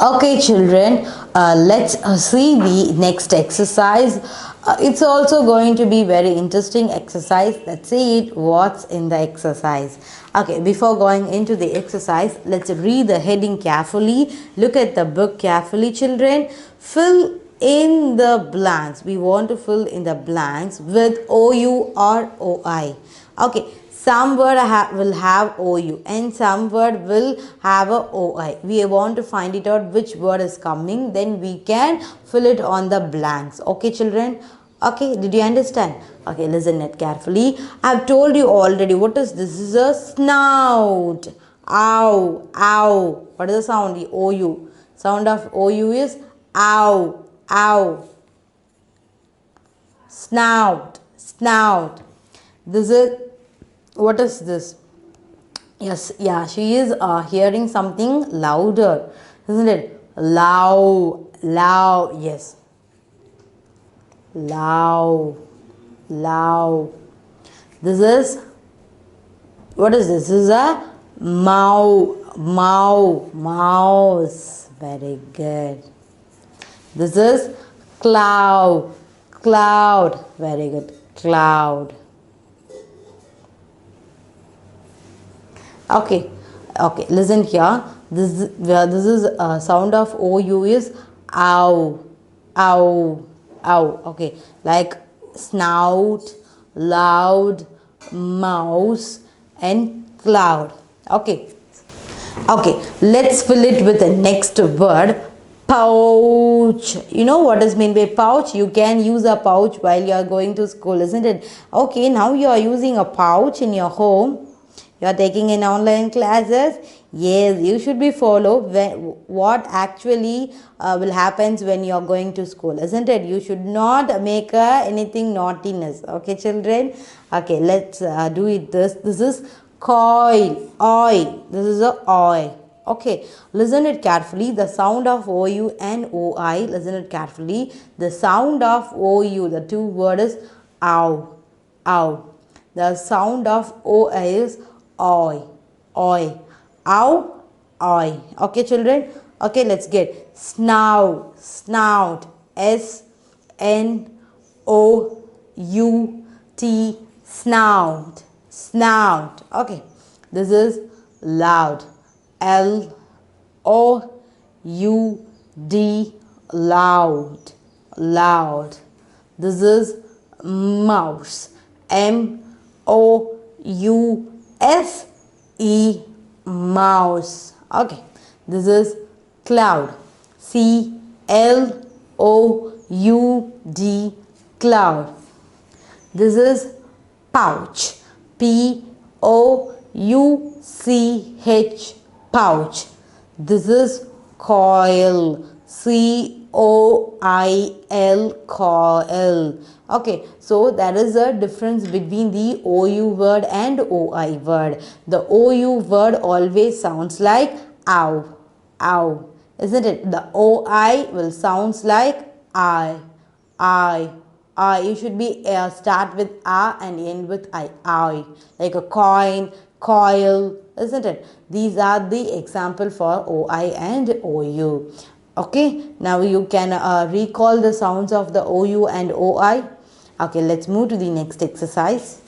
Okay, children, let's see the next exercise. It's also going to be very interesting exercise. Let's see it. What's in the exercise? Okay, before going into the exercise, let's read the heading carefully. Look at the book carefully, children. Fill in the blanks. We want to fill in the blanks with OU or OI. Okay. Some word will have OU and some word will have a OI. We want to find it out which word is coming. Then we can fill it on the blanks. Okay, children? Okay, did you understand? Okay, listen it carefully. I have told you already. What is this? This is a snout. Ow, ow. What is the sound? The OU. Sound of OU is ow, ow. Snout, snout. This is, what is this? Yes, yeah, she is hearing something louder, isn't it? Loud, loud, yes. Loud, loud. This is, what is this? This is a mouse. Very good. This is cloud, cloud. Very good, cloud. Okay, okay, listen here. This is sound of OU is ow, ow, ow. Okay, like snout, loud, mouse and cloud. Okay, okay, let's fill it with the next word. Pouch. You know what is meant by pouch? You can use a pouch while you are going to school, isn't it? Okay, now you are using a pouch in your home. You are taking in online classes. Yes, you should be follow what actually will happens when you are going to school, isn't it? You should not make anything naughtiness. Okay, children. Okay, let's do it. This is coil, oil. This is a oil. Okay, listen it carefully. The sound of OU and OI. Listen it carefully. The sound of OU. The two words is ow, ow. The sound of OI is oi, oi, ow, oi. Okay, children. Okay, let's get snout, snout, S-N-O-U-T, snout, snout. Okay, this is loud, L-O-U-D, loud, loud. This is mouse, M-O-U-D. S-E, mouse. Okay, this is cloud, C-L-O-U-D, cloud. This is pouch, P-O-U-C-H, pouch. This is coil, C-O-I-L, coil. Okay, so there is a difference between the OU word and OI word. The OU word always sounds like ow, ow, isn't it? The OI will sounds like I. You should be start with A and end with I. Like a coin, coil, isn't it? These are the example for OI and OU. Okay, now you can recall the sounds of the OU and OI. Okay, let's move to the next exercise.